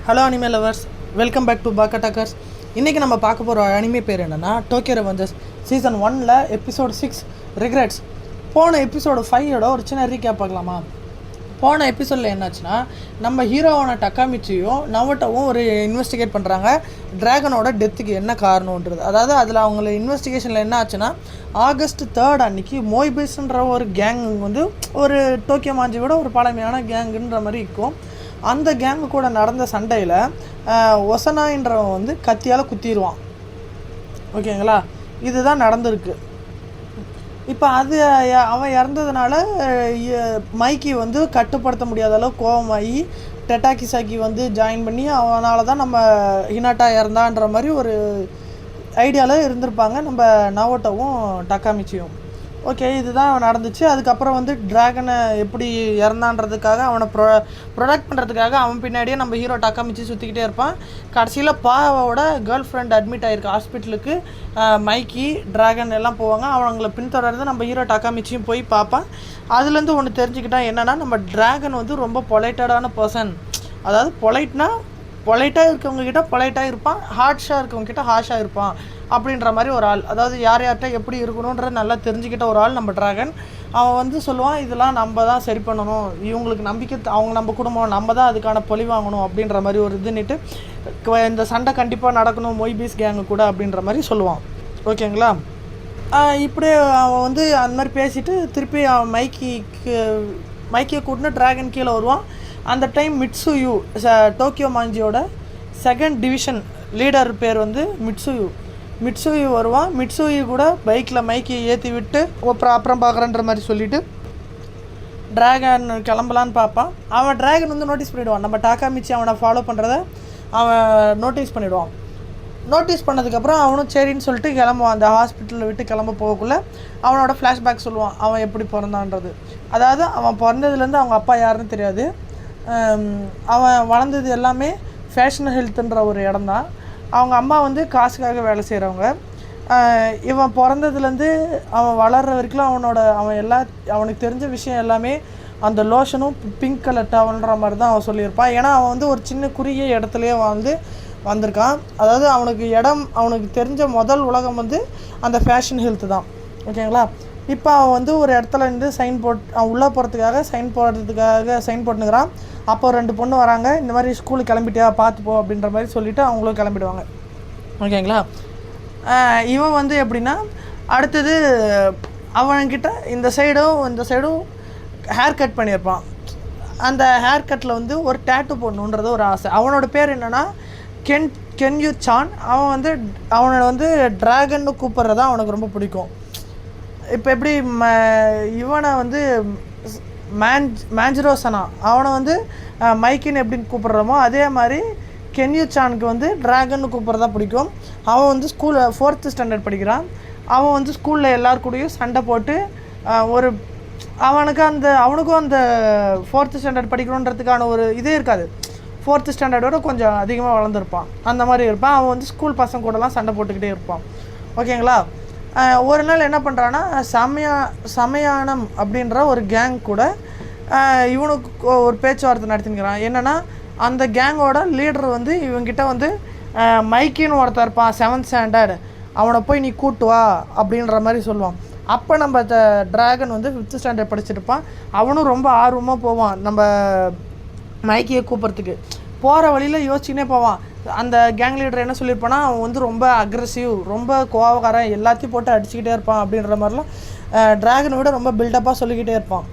Hello anime lovers, welcome back to Pakka talkers. இன்றைக்கி நம்ம பார்க்க போகிற அனிமே பேர் என்னென்னா டோக்கியோ ரெவெஞ்சர்ஸ் சீசன் 1ல் எபிசோடு 6 ரிக்ரெட்ஸ். போன எபிசோடு 5ஓட ஒரு சின்ன ரீகேப் பார்க்கலாமா? போன எபிசோடில் என்னாச்சுன்னா, நம்ம ஹீரோவான டக்காமிச்சியும் நவோட்டோவும் ஒரு இன்வெஸ்டிகேட் பண்ணுறாங்க ட்ராகனோட டெத்துக்கு என்ன காரணன்றது. அதாவது அதில் அவங்கள இன்வெஸ்டிகேஷனில் என்ன ஆச்சுன்னா, August 3 அன்றைக்கி மோய்பிஸ்ன்ற ஒரு கேங் வந்து ஒரு டோக்கியோ மாஞ்சியோட ஒரு பழமையான கேங்குன்ற மாதிரி இருக்கும். அந்த கேங்கு கூட நடந்த சண்டையில் ஒசனாயின்றவன் வந்து கத்தியால் குத்திடுவான். ஓகேங்களா, இதுதான் நடந்திருக்கு. இப்போ அது அவன் இறந்ததுனால மைக்கி வந்து கட்டுப்படுத்த முடியாத அளவு கோவமாகி டெட்டாக்கிசாக்கி வந்து ஜாயின் பண்ணி அவனால தான் நம்ம ஹினாட்டா இறந்தான்ற மாதிரி ஒரு ஐடியாவில் இருந்திருப்பாங்க நம்ம நவோட்டோவும் டக்காமிச்சியும். ஓகே, இதுதான் நடந்துச்சு. அதுக்கப்புறம் வந்து ட்ராகனை எப்படி இறந்தான்றதுக்காக அவனை ப்ரொடெக்ட் பண்ணுறதுக்காக அவன் பின்னாடியே நம்ம ஹீரோ டக்காமிச்சி சுற்றிக்கிட்டே இருப்பான். கடைசியில் பாவோட கேர்ள் ஃப்ரெண்ட் அட்மிட் ஆகிருக்கு ஹாஸ்பிட்டலுக்கு. மைக்கி ட்ராகன் எல்லாம் போவாங்க. அவங்கள பின்தொடர்ந்து நம்ம ஹீரோ டக்காமிச்சியும் போய் பார்ப்பான். அதுலேருந்து ஒன்று தெரிஞ்சுக்கிட்டான் என்னென்னா, நம்ம ட்ராகன் வந்து ரொம்ப பொலைட்டடான பர்சன். அதாவது பொலைட்டாக இருக்கவங்கக்கிட்ட பொலைட்டாக இருப்பான், ஹார்ஷாக இருக்கவங்கக்கிட்ட ஹார்ஷாக இருப்பான் அப்படின்ற மாதிரி ஒரு ஆள். அதாவது யார்கிட்ட எப்படி இருக்கணுன்ற நல்லா தெரிஞ்சுக்கிட்ட ஒரு ஆள் நம்ம ட்ராகன். அவன் வந்து சொல்லுவான், இதெல்லாம் நம்ம தான் சரி பண்ணணும், இவங்களுக்கு நம்பிக்கை, அவங்க நம்ம குடும்பம், நம்ம தான் அதுக்கான பொலி வாங்கணும் அப்படின்ற மாதிரி ஒரு இதுன்னுட்டு இந்த சண்டை கண்டிப்பாக நடக்கணும் மொய்பீஸ் கேங்கு கூட அப்படின்ற மாதிரி சொல்லுவான். ஓகேங்களா, இப்படியே அவன் வந்து அந்த மாதிரி பேசிவிட்டு திருப்பி அவன் மைக்கியை கூட்டின்னு ட்ராகன் கீழே வருவான். அந்த டைம் மிட்சுயு, டோக்கியோ மாஞ்சியோட 2nd டிவிஷன் லீடர் பேர் வந்து மிட்சுயு வருவான். மிட்சுயு கூட பைக்கில் மைக்கி ஏற்றி விட்டு அப்புறம் பார்க்குறன்ற மாதிரி சொல்லிவிட்டு ட்ராகன் கிளம்பலான்னு பார்ப்பான். அவன் ட்ராகன் வந்து நோட்டீஸ் பண்ணிவிடுவான். நம்ம டாக்காமிச்சி அவனை ஃபாலோ பண்ணுறத அவன் நோட்டீஸ் பண்ணிவிடுவான். நோட்டீஸ் பண்ணதுக்கப்புறம் அவனும் சரின்னு சொல்லிட்டு கிளம்புவான். அந்த ஹாஸ்பிட்டலில் விட்டு கிளம்ப போகக்குள்ளே அவனோட ஃப்ளாஷ்பேக் சொல்லுவான், அவன் எப்படி பிறந்தான்றது. அதாவது அவன் பிறந்ததுலேருந்து அவங்க அப்பா யாருன்னு தெரியாது. அவன் வளர்ந்தது எல்லாமே ஃபேஷன் ஹெல்த்துன்ற ஒரு இடம்தான். அவங்க அம்மா வந்து காசுக்காக வேலை செய்கிறவங்க. இவன் பிறந்ததுலேருந்து அவன் வளர்கிற வரைக்கும் அவனுக்கு தெரிஞ்ச விஷயம் எல்லாமே அந்த லோஷனும் பிங்க் கலர் டவல்ன்ற மாதிரி தான் அவன் சொல்லியிருப்பான். ஏன்னா அவன் வந்து ஒரு சின்ன குறுகிய இடத்துலையே வந்திருக்கான். அதாவது அவனுக்கு தெரிஞ்ச முதல் உலகம் வந்து அந்த ஃபேஷன் ஹெல்த்து தான். ஓகேங்களா, இப்போ அவன் வந்து ஒரு இடத்துல இருந்து அவன் உள்ளே போகிறதுக்காக சைன் போட்டுனுக்கிறான். அப்போ 2 பொண்ணு வராங்க, இந்த மாதிரி ஸ்கூலுக்கு கிளம்பிட்டியா பார்த்துப்போ அப்படின்ற மாதிரி சொல்லிவிட்டு அவங்களும் கிளம்பிடுவாங்க. ஓகேங்களா, இவன் வந்து எப்படின்னா, அடுத்தது அவன்கிட்ட இந்த சைடும் ஹேர் கட் பண்ணியிருப்பான். அந்த ஹேர் கட்டில் வந்து ஒரு டேட்டு போடணுன்றது ஒரு ஆசை. அவனோட பேர் என்னென்னா கென்யூ சான். அவனை வந்து ட்ராகன்னு கூப்பிட்றது தான் அவனுக்கு ரொம்ப பிடிக்கும். இப்போ எப்படி இவனை வந்து மேஞ்சிரோசனா அவனை வந்து மைக்கின்னு எப்படின்னு கூப்பிட்றோமோ அதே மாதிரி கென்யூ சானுக்கு வந்து ட்ராகன்னு கூப்பிட்றதா பிடிக்கும். அவன் வந்து 4th ஸ்டாண்டர்ட் படிக்கிறான். அவன் வந்து ஸ்கூலில் எல்லாருக்கூடையும் சண்டை போட்டு அவனுக்கும் அந்த 4th ஸ்டாண்டர்ட் படிக்கணுன்றதுக்கான ஒரு இதே இருக்காது. 4th ஸ்டாண்டர்டோட கொஞ்சம் அதிகமாக வளர்ந்துருப்பான், அந்த மாதிரி இருப்பான். அவன் வந்து ஸ்கூல் பசங்க கூடலாம் சண்டை போட்டுக்கிட்டே இருப்பான். ஓகேங்களா, ஒரு நாள் என்ன பண்ணுறான்னா, சமயானம் அப்படின்ற ஒரு கேங் கூட இவனுக்கு ஒரு பேச்சுவார்த்தை நடத்தினுக்கிறான். என்னென்னா, அந்த கேங்கோட லீடர் வந்து இவங்கிட்ட வந்து மைக்கின்னு ஒருத்தர் இருப்பான் 7th ஸ்டாண்டர்ட், அவனை போய் நீ கூட்டு வா அப்படின்ற மாதிரி சொல்லுவான். அப்போ நம்ம ட்ராகன் வந்து 5th ஸ்டாண்டர்ட் படிச்சுருப்பான். அவனும் ரொம்ப ஆர்வமாக போவான் நம்ம மைக்கியை கூப்பிட்றதுக்கு. போகிற வழியில் யோசிச்சுக்கினே போவான். அந்த கேங் லீடர் என்ன சொல்லியிருப்பான்னா, அவன் வந்து ரொம்ப அக்ரெசிவ், ரொம்ப கோவக்காரன், எல்லாத்தையும் போட்டு அடிச்சுக்கிட்டே இருப்பான் அப்படின்ற மாதிரிலாம் ட்ராகனை விட ரொம்ப பில்டப்பாக சொல்லிக்கிட்டே இருப்பான்.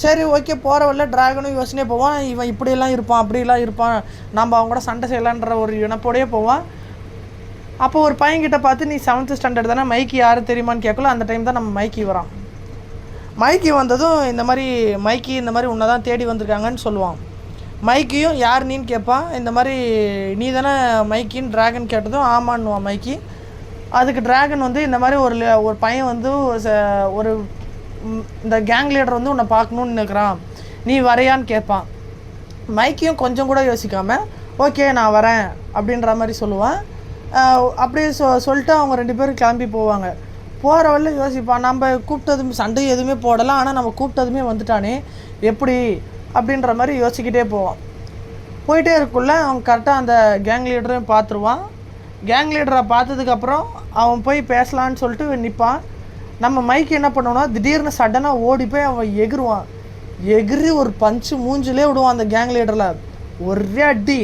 சரி, ஓகே, போகிற வழியில் ட்ராகனும் யோசனையே போவான், இவன் இப்படியெல்லாம் இருப்பான் அப்படிலாம் இருப்பான், நம்ம அவங்க கூட சண்டை செய்யலான்ற ஒரு இனப்போடையே போவான். அப்போ ஒரு பையன்கிட்ட பார்த்து, நீ 7th ஸ்டாண்டர்ட் தானே, மைக்கி யாரும் தெரியுமான்னு கேட்கல. அந்த டைம் தான் நம்ம மைக்கி வரான். மைக்கி வந்ததும் இந்த மாதிரி உன்னை தான் தேடி வந்திருக்காங்கன்னு சொல்லுவான். மைக்கியும் யார் நீன்னு கேட்பான். இந்த மாதிரி நீ தானே மைக்கின்னு ட்ராகன் கேட்டதும் ஆமான்னுவான் மைக்கி. அதுக்கு ட்ராகன் வந்து இந்த மாதிரி ஒரு பையன் வந்து இந்த கேங் லீடர் வந்து உன்னை பார்க்கணுன்னு நினைக்கிறான், நீ வரையான்னு கேட்பான். மைக்கியும் கொஞ்சம் கூட யோசிக்காமல் ஓகே நான் வரேன் அப்படின்ற மாதிரி சொல்லுவான். அப்படியே சொல்லிட்டு அவங்க 2 பேரும் கிளம்பி போவாங்க. போகிற வழியில் யோசிப்பான், நம்ம கூப்பிட்டதுமே சண்டை எதுவுமே போடலாம், ஆனால் நம்ம கூப்பிட்டதுமே வந்துட்டானே எப்படி அப்படின்ற மாதிரி யோசிக்கிட்டே போவான். போயிட்டே இருக்குள்ள அவன் கரெக்டாக அந்த கேங் லீடரையும் பார்த்துருவான். கேங் லீடரை பார்த்ததுக்கப்புறம் அவன் போய் பேசலான்னு சொல்லிட்டு நிற்பான். நம்ம மைக்கு என்ன பண்ணுவோன்னா திடீர்னு சடனாக ஓடி போய் அவன் எகிருவான். எகிரி ஒரு பஞ்சு மூஞ்சிலே விடுவான் அந்த கேங் லீடரில். ஒரே அடி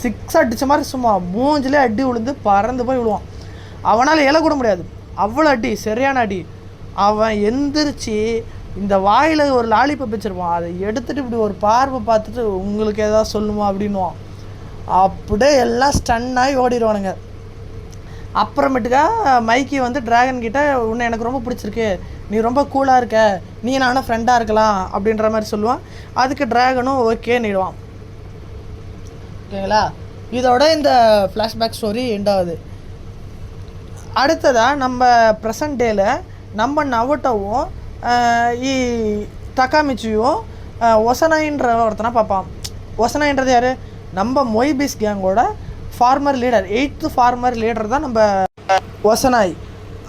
6 அடித்த மாதிரி சும்மா மூஞ்சிலே அடி விழுந்து பறந்து போய் விடுவான். அவனால் எழக்கூட முடியாது, அவ்வளோ அடி, சரியான அடி. அவன் எந்திரிச்சு இந்த வாயில் ஒரு லாலிபப் வச்சுருவான். அதை எடுத்துகிட்டு இப்படி ஒரு பார்வை பார்த்துட்டு உங்களுக்கு எதாவது சொல்லுமா அப்படின்வான். அப்படியே எல்லாம் ஸ்டன்னாகி ஓடிடுவானுங்க. அப்புறமேட்டுக்கா மைக்கி வந்து ட்ராகன் கிட்ட உன்னை எனக்கு ரொம்ப பிடிச்சிருக்கு, நீ ரொம்ப கூலாக இருக்க, நீ நானும் ஃப்ரெண்டாக இருக்கலாம் அப்படின்ற மாதிரி சொல்லுவான். அதுக்கு ட்ராகனும் ஓகேன்னுடுவான். ஓகேங்களா? இதோட இந்த ஃப்ளாஷ்பேக் ஸ்டோரி எண்ட் ஆகுது. அடுத்ததாக நம்ம ப்ரெசன்ட் டேயில் நம்ம நவோட்டோவும் தக்காமிச்சியும் ஒசனாயின்ற ஒருத்தனை பார்ப்பான். ஒசனாயின்றது யார்? நம்ம மொய்பிஸ் கேங்கோட former leader, 8th former leader தான் நம்ம ஒசனாய்.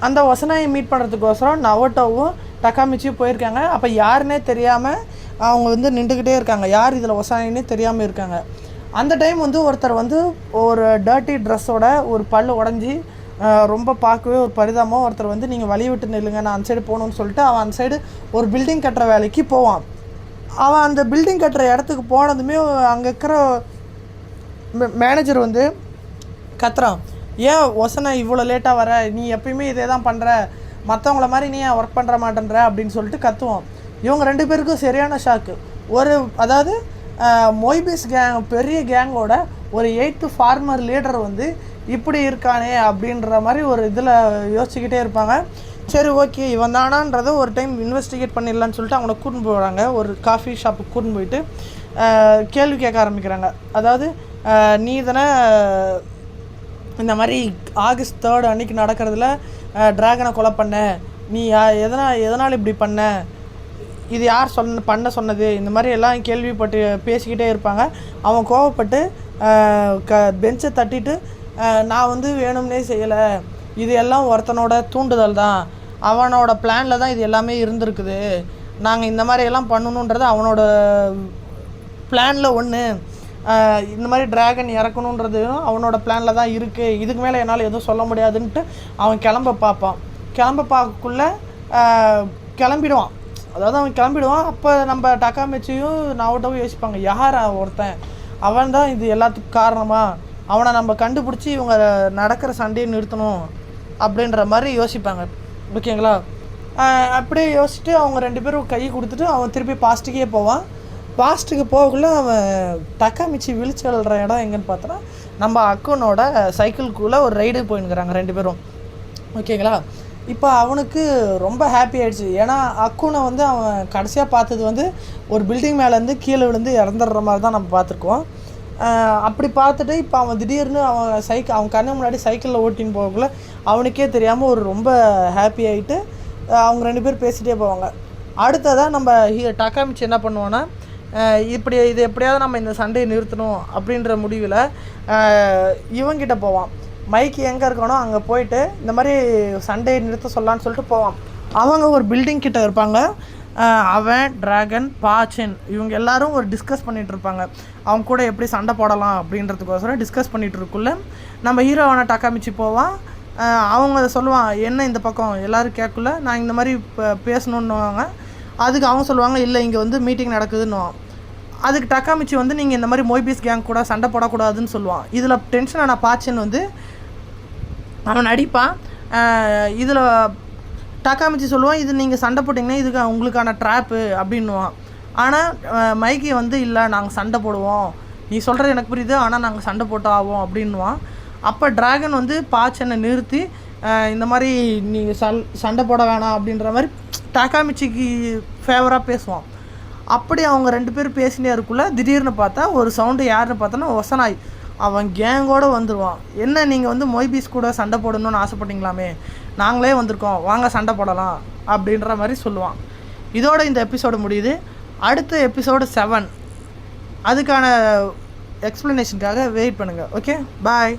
அந்த ஒசனாயை மீட் பண்ணுறதுக்கோசரம் நவோட்டோவும் தக்காமிச்சியும் போயிருக்காங்க. அப்போ யாருன்னே தெரியாமல் அவங்க வந்து நின்றுக்கிட்டே இருக்காங்க, யார் இதில் ஒசனாயின்னே தெரியாமல் இருக்காங்க. அந்த டைம் வந்து ஒருத்தர் வந்து ஒரு டர்ட்டி ட்ரெஸ்ஸோட ஒரு பல் உடஞ்சி ரொம்ப பார்க்கவே ஒரு பரிதாபமாக ஒருத்தர் வந்து நீங்கள் வழி விட்டு நில்லுங்க, நான் அந்த சைடு போகணுன்னு சொல்லிட்டு அவன் அந்த சைடு ஒரு பில்டிங் கட்டுற வேலைக்கு போவான். அவன் அந்த பில்டிங் கட்டுற இடத்துக்கு போனதுமே அங்கே இருக்கிற மேனேஜர் வந்து கத்துறான், ஏன் ஒசனை இவ்வளோ லேட்டாக வர, நீ எப்பயுமே இதே தான் பண்ணுற, மற்றவங்கள மாதிரி நீ ஏன் ஒர்க் பண்ணுற மாட்டேன்ற அப்படின்னு சொல்லிட்டு கத்துவான். இவங்க 2 பேருக்கும் சரியான ஷாக்கு. அதாவது மொய்பிஸ் கேங், பெரிய கேங்கோட ஒரு 8th ஃபார்மர் லீடர் வந்து இப்படி இருக்கானே அப்படின்ற மாதிரி ஒரு இதில் யோசிச்சுக்கிட்டே இருப்பாங்க. சரி ஓகே இவன் தானான்றதை ஒரு டைம் இன்வெஸ்டிகேட் பண்ணிடலான்னு சொல்லிட்டு அவனை கூட்டின்னு போகிறாங்க. ஒரு காஃபி ஷாப்புக்கு கூட்டின்னு போயிட்டு கேள்வி கேட்க ஆரம்பிக்கிறாங்க. அதாவது நீ தானே இந்த மாதிரி August 3 அன்றைக்கி நடக்கிறதுல ட்ராகனை கொலை பண்ண, நீ எதனால் இப்படி பண்ண, இது யார் பண்ண சொன்னது, இந்த மாதிரி எல்லாம் கேள்விப்பட்டு பேசிக்கிட்டே இருப்பாங்க. அவன் கோவப்பட்டு பெஞ்சை தட்டிட்டு நான் வந்து வேணும்னே செய்யலை, இது எல்லாம் ஒருத்தனோட தூண்டுதல் தான், அவனோட பிளானில் தான் இது எல்லாமே இருந்திருக்குது, நாங்கள் இந்த மாதிரி எல்லாம் பண்ணணுன்றது அவனோட பிளானில் ஒன்று, இந்த மாதிரி ட்ராகன் இறக்கணுன்றதும் அவனோட பிளானில் தான் இருக்குது, இதுக்கு மேலே என்னால் எதுவும் சொல்ல முடியாதுன்ட்டு அவன் கிளம்ப பார்ப்பான். கிளம்ப பார்க்கக்குள்ளே கிளம்பிடுவான். அதாவது அவன் கிளம்பிடுவான். அப்போ நம்ம டக்காமிச்சியும் நவோட்டோவும் யோசிப்பாங்க, யார் ஒருத்தன், அவன் தான் இது எல்லாத்துக்கும் காரணமாக, அவனை நம்ம கண்டுபிடிச்சி இவங்க நடக்கிற சண்டையை நிறுத்தணும் அப்படின்ற மாதிரி யோசிப்பாங்க. ஓகேங்களா? அப்படியே யோசிச்சுட்டு அவங்க 2 பேரும் கை கொடுத்துட்டு அவன் திருப்பி பாஸ்ட்டுக்கே போவான். பாஸ்ட்டுக்கு போகக்குள்ளே அவன் தக்காமிச்சி விழிச்சு விழுற இடம் எங்கன்னு பார்த்தோன்னா நம்ம அக்குனோட சைக்கிள்குள்ளே ஒரு ரைடு போயின்னுக்குறாங்க 2 பேரும். ஓகேங்களா? இப்போ அவனுக்கு ரொம்ப ஹாப்பி ஆகிடுச்சு. ஏன்னா அக்குனை வந்து அவன் கடைசியாக பார்த்தது வந்து ஒரு பில்டிங் மேலேருந்து கீழே விழுந்து இறந்துடுற மாதிரி தான் நம்ம பார்த்துருக்கோம். அப்படி பார்த்துட்டு இப்போ அவன் திடீர்னு அவன் கண்ணு முன்னாடி சைக்கிளில் ஓட்டின்னு போகக்குள்ள அவனுக்கே தெரியாமல் ஒரு ரொம்ப ஹாப்பி ஆகிட்டு அவங்க 2 பேர் பேசிகிட்டே போவாங்க. அடுத்ததாக நம்ம டக்காமிச்சி என்ன பண்ணுவான்னா, இது எப்படியாவது நம்ம இந்த சண்டையை நிறுத்தணும் அப்படின்ற முடிவில் இவங்கிட்ட போவான். மைக்கு எங்கே இருக்கானோ அங்கே போயிட்டு இந்த மாதிரி சண்டையை நிறுத்த சொல்லலான்னு சொல்லிட்டு போவான். அவங்க ஒரு பில்டிங் கிட்ட இருப்பாங்க. அவன் ட்ராகன் பாச்சன் இவங்க எல்லாரும் ஒரு டிஸ்கஸ் பண்ணிகிட்டு இருப்பாங்க. அவங்க கூட எப்படி சண்டை போடலாம் அப்படின்றதுக்கோசரம் டிஸ்கஸ் பண்ணிகிட்டு இருக்குள்ள நம்ம ஹீரோவான டக்காமிச்சி போவான். அவங்க சொல்லுவான், என்ன இந்த பக்கம் எல்லோரும் கேட்கல, நான் இந்த மாதிரி பேசணுன்னுவாங்க. அதுக்கு அவங்க சொல்லுவாங்க, இல்லை இங்கே வந்து மீட்டிங் நடக்குதுன்னுவான். அதுக்கு டக்காமிச்சி வந்து நீங்கள் இந்த மாதிரி மொய்பிஸ் கேங் கூட சண்டை போடக்கூடாதுன்னு சொல்லுவான். இதில் டென்ஷனான பாச்சன் வந்து அவன் அடிப்பான். இதில் டக்காமிச்சி சொல்லுவான், இது நீங்கள் சண்டை போட்டிங்கன்னா இதுக்கு உங்களுக்கான ட்ராப்பு அப்படின்னுவான். ஆனால் மைக்கி வந்து இல்லை நாங்கள் சண்டை போடுவோம், நீ சொல்கிறது எனக்கு புரியுது, ஆனால் நாங்கள் சண்டை போட்டு ஆவோம் அப்படின்னுவான். அப்போ ட்ராகன் வந்து பாச்சனை நிறுத்தி இந்த மாதிரி நீ சண்டை போட வேணாம் அப்படின்ற மாதிரி டக்காமிச்சிக்கு ஃபேவராக பேசுவான். அப்படி அவங்க 2 பேரும் பேசினே இருக்குள்ள திடீர்னு பார்த்தா ஒரு சவுண்டு யாருன்னு பார்த்தோன்னா ஒசனாய் அவன் கேங்கோடு வந்துடுவான். என்ன நீங்கள் வந்து மொய்பீஸ் கூட சண்டை போடணும்னு ஆசைப்பட்டீங்களாமே, நாங்களே வந்திருக்கோம், வாங்க சண்டை போடலாம் அப்படின்ற மாதிரி சொல்லுவான். இதோட இந்த எபிசோடு முடியுது. அடுத்த எபிசோடு 7 அதுக்கான எக்ஸ்ப்ளனேஷனுக்காக வெயிட் பண்ணுங்கள். ஓகே, பாய்.